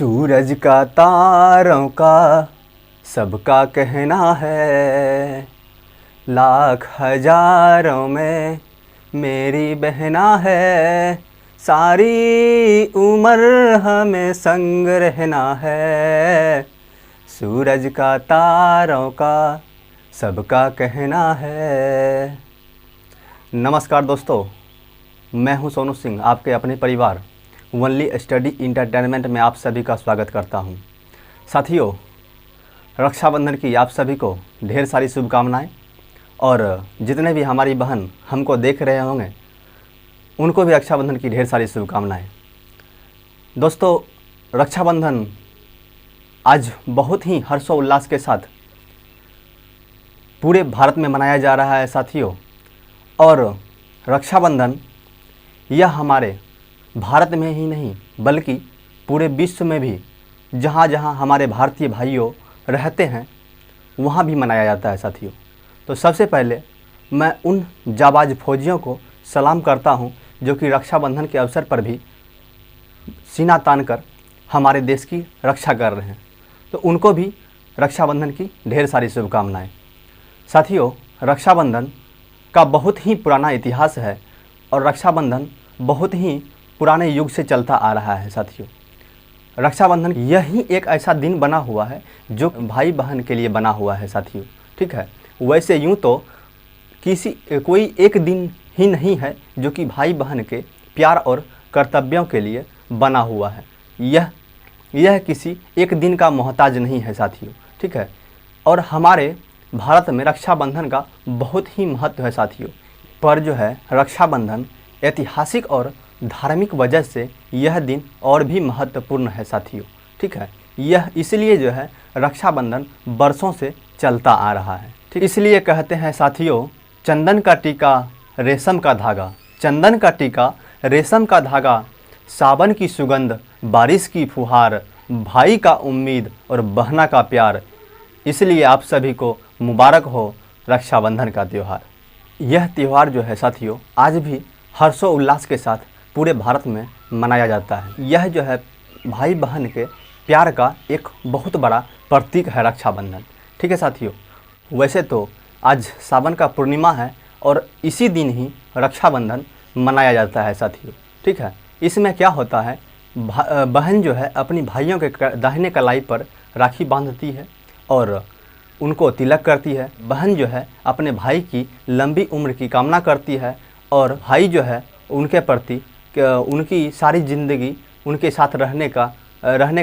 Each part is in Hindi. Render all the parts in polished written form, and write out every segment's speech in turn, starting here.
सूरज का तारों का सबका कहना है, लाख हजारों में मेरी बहना है, सारी उम्र हमें संग रहना है। सूरज का तारों का सबका कहना है। नमस्कार दोस्तों, मैं हूं सोनू सिंह, आपके अपने परिवार ओनली स्टडी इंटरटेनमेंट में आप सभी का स्वागत करता हूं। साथियों, रक्षाबंधन की आप सभी को ढेर सारी शुभकामनाएं और जितने भी हमारी बहन हमको देख रहे होंगे उनको भी रक्षाबंधन की ढेर सारी शुभकामनाएं। दोस्तों, रक्षाबंधन आज बहुत ही हर्षोल्लास के साथ पूरे भारत में मनाया जा रहा है साथियों। और रक्षाबंधन यह हमारे भारत में ही नहीं बल्कि पूरे विश्व में भी जहाँ जहाँ हमारे भारतीय भाइयों रहते हैं वहाँ भी मनाया जाता है साथियों। तो सबसे पहले मैं उन जाबाज फौजियों को सलाम करता हूँ जो कि रक्षाबंधन के अवसर पर भी सीना तान कर हमारे देश की रक्षा कर रहे हैं। तो उनको भी रक्षाबंधन की ढेर सारी शुभकामनाएं। साथियों, रक्षाबंधन का बहुत ही पुराना इतिहास है और रक्षाबंधन बहुत ही पुराने युग से चलता आ रहा है साथियों। रक्षाबंधन यही एक ऐसा दिन बना हुआ है जो भाई बहन के लिए बना हुआ है साथियों, ठीक है। वैसे यूँ तो कोई एक दिन ही नहीं है जो कि भाई बहन के प्यार और कर्तव्यों के लिए बना हुआ है। यह किसी एक दिन का मोहताज नहीं है साथियों, ठीक है। और हमारे भारत में रक्षाबंधन का बहुत ही महत्व है साथियों। पर जो है रक्षाबंधन ऐतिहासिक और धार्मिक वजह से यह दिन और भी महत्वपूर्ण है साथियों, ठीक है। यह इसलिए जो है रक्षाबंधन बरसों से चलता आ रहा है, ठीक। इसलिए कहते हैं साथियों, चंदन का टीका रेशम का धागा, चंदन का टीका रेशम का धागा, सावन की सुगंध बारिश की फुहार, भाई का उम्मीद और बहना का प्यार, इसलिए आप सभी को मुबारक हो रक्षाबंधन का त्यौहार। यह त्यौहार जो है साथियों आज भी हर्षोल्लास के साथ पूरे भारत में मनाया जाता है। यह जो है भाई बहन के प्यार का एक बहुत बड़ा प्रतीक है रक्षाबंधन, ठीक है साथियों। वैसे तो आज सावन का पूर्णिमा है और इसी दिन ही रक्षाबंधन मनाया जाता है साथियों, ठीक है। इसमें क्या होता है, बहन जो है अपनी भाइयों के दाहिने कलाई पर राखी बांधती है और उनको तिलक करती है। बहन जो है अपने भाई की लंबी उम्र की कामना करती है और भाई जो है उनके प्रति उनकी सारी ज़िंदगी उनके साथ रहने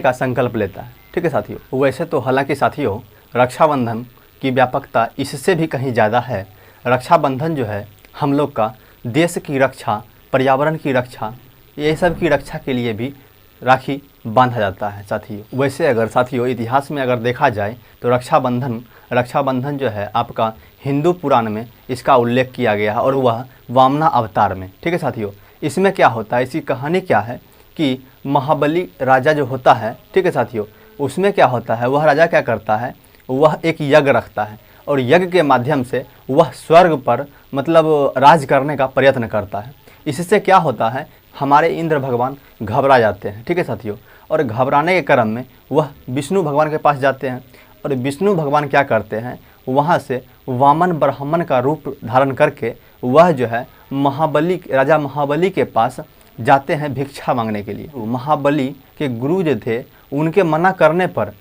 का संकल्प लेता है, ठीक है साथियों। वैसे तो हालांकि साथियों रक्षाबंधन की व्यापकता इससे भी कहीं ज़्यादा है। रक्षाबंधन जो है हम लोग का देश की रक्षा, पर्यावरण की रक्षा, ये सब की रक्षा के लिए भी राखी बांधा जाता है साथियों। वैसे अगर साथियों इतिहास में अगर देखा जाए तो रक्षाबंधन जो है आपका हिंदू पुराण में इसका उल्लेख किया गया है और वह वामना अवतार में, ठीक है साथियों। इसमें क्या होता है, इसकी कहानी क्या है कि महाबली राजा जो होता है, ठीक है साथियों, उसमें क्या होता है, वह राजा क्या करता है, वह एक यज्ञ रखता है और यज्ञ के माध्यम से वह स्वर्ग पर मतलब राज करने का प्रयत्न करता है। इससे क्या होता है, हमारे इंद्र भगवान घबरा जाते हैं, ठीक है साथियों। और घबराने के क्रम में वह विष्णु भगवान के पास जाते हैं और विष्णु भगवान क्या करते हैं, वहाँ से वामन ब्राह्मण का रूप धारण करके वह जो है राजा महाबली के पास जाते हैं भिक्षा मांगने के लिए। महाबली के गुरु जो थे उनके मना करने पर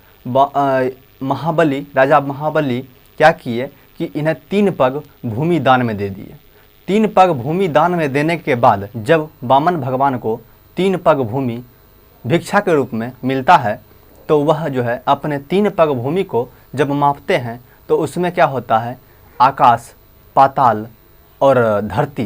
राजा महाबली क्या किए कि इन्हें 3 पग भूमि दान में दे दिए। 3 पग भूमि दान में देने के बाद जब वामन भगवान को 3 पग भूमि भिक्षा के रूप में मिलता है तो वह जो है अपने 3 पग भूमि को जब मापते हैं तो उसमें क्या होता है, आकाश, पाताल और धरती,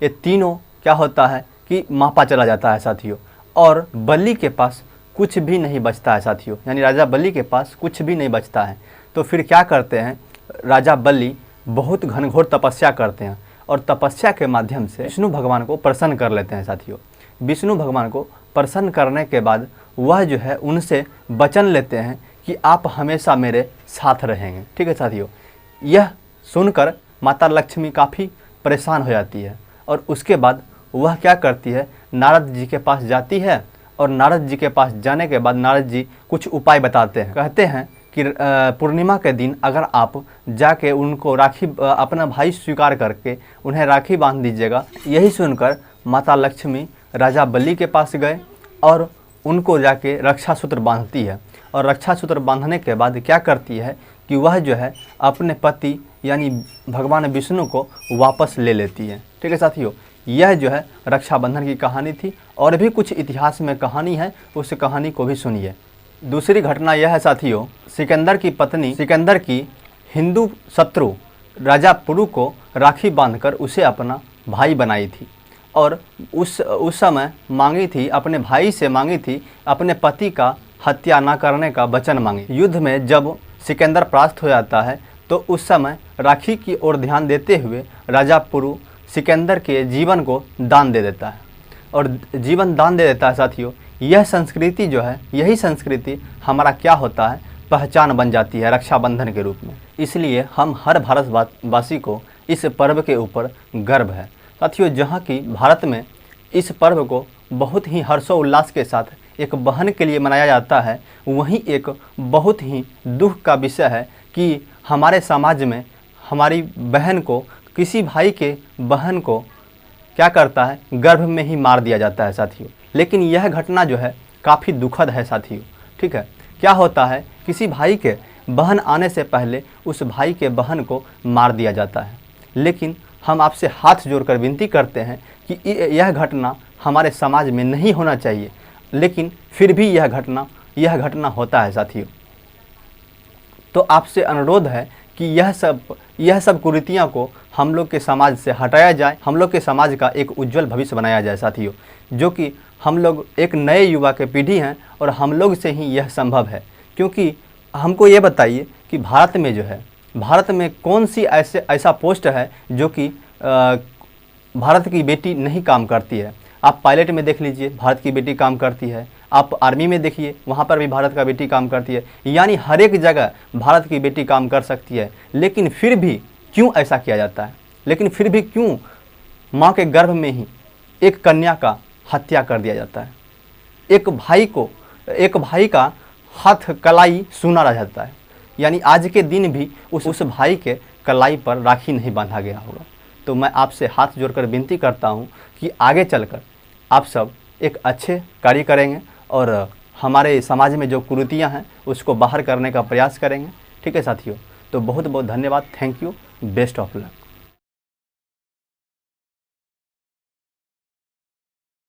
ये तीनों क्या होता है कि मापा चला जाता है साथियों। और बलि के पास कुछ भी नहीं बचता है साथियों, यानी राजा बलि के पास कुछ भी नहीं बचता है। तो फिर क्या करते हैं, राजा बलि बहुत घनघोर तपस्या करते हैं और तपस्या के माध्यम से विष्णु भगवान को प्रसन्न कर लेते हैं साथियों। विष्णु भगवान को प्रसन्न करने के बाद वह जो है उनसे वचन लेते हैं कि आप हमेशा मेरे साथ रहेंगे, ठीक है साथियों। यह सुनकर माता लक्ष्मी काफ़ी परेशान हो जाती है और उसके बाद वह क्या करती है, नारद जी के पास जाती है और नारद जी के पास जाने के बाद नारद जी कुछ उपाय बताते हैं। कहते हैं कि पूर्णिमा के दिन अगर आप जाके उनको राखी अपना भाई स्वीकार करके उन्हें राखी बांध दीजिएगा। यही सुनकर माता लक्ष्मी राजा बलि के पास गए और उनको जाके रक्षा सूत्र बांधती है। और रक्षा सूत्र बांधने के बाद क्या करती है कि वह जो है अपने पति यानी भगवान विष्णु को वापस ले लेती है। ठीक है साथियों, यह जो है रक्षाबंधन की कहानी थी। और भी कुछ इतिहास में कहानी है, उस कहानी को भी सुनिए। दूसरी घटना यह है साथियों, सिकंदर की पत्नी सिकंदर की हिंदू शत्रु राजा पुरु को राखी बांधकर उसे अपना भाई बनाई थी और उस समय मांगी थी, अपने भाई से मांगी थी अपने पति का हत्या न करने का वचन मांगी। युद्ध में जब सिकंदर परास्त हो जाता है तो उस समय राखी की ओर ध्यान देते हुए राजा पुरु सिकंदर के जीवन को दान दे देता है और जीवन दान दे देता है। साथियों, यह संस्कृति जो है, यही संस्कृति हमारा क्या होता है, पहचान बन जाती है रक्षाबंधन के रूप में। इसलिए हम हर भारतवासी को इस पर्व के ऊपर गर्व है। साथियों, जहाँ की भारत में इस पर्व को बहुत ही हर्षोल्लास के साथ एक बहन के लिए मनाया जाता है, वहीं एक बहुत ही दुख का विषय है कि हमारे समाज में हमारी बहन को, किसी भाई के बहन को क्या करता है, गर्भ में ही मार दिया जाता है साथियों। लेकिन यह घटना जो है काफ़ी दुखद है साथियों। ठीक है, क्या होता है, किसी भाई के बहन आने से पहले उस भाई के बहन को मार दिया जाता है। लेकिन हम आपसे हाथ जोड़कर विनती करते हैं कि यह घटना हमारे समाज में नहीं होना चाहिए, लेकिन फिर भी यह घटना होता है साथियों। तो आपसे अनुरोध है कि यह सब कुरीतियों को हम लोग के समाज से हटाया जाए, हम लोग के समाज का एक उज्जवल भविष्य बनाया जाए साथियों। जो कि हम लोग एक नए युवा के पीढ़ी हैं और हम लोग से ही यह संभव है। क्योंकि हमको ये बताइए कि भारत में कौन सी ऐसा पोस्ट है जो कि भारत की बेटी नहीं काम करती है। आप पायलट में देख लीजिए, भारत की बेटी काम करती है। आप आर्मी में देखिए, वहाँ पर भी भारत का बेटी काम करती है। यानी हर एक जगह भारत की बेटी काम कर सकती है। लेकिन फिर भी क्यों ऐसा किया जाता है? लेकिन फिर भी क्यों माँ के गर्भ में ही एक कन्या का हत्या कर दिया जाता है? एक भाई का हाथ कलाई सूना रह जाता है। यानी आज के दिन भी उस भाई के कलाई पर राखी नहीं बांधा गया होगा। तो मैं आपसे हाथ जोड़कर विनती करता हूँ कि आगे चलकर आप सब एक अच्छे कार्य करेंगे और हमारे समाज में जो कुरीतियाँ हैं उसको बाहर करने का प्रयास करेंगे। ठीक है साथियों, तो बहुत बहुत धन्यवाद। Thank you. Best of luck.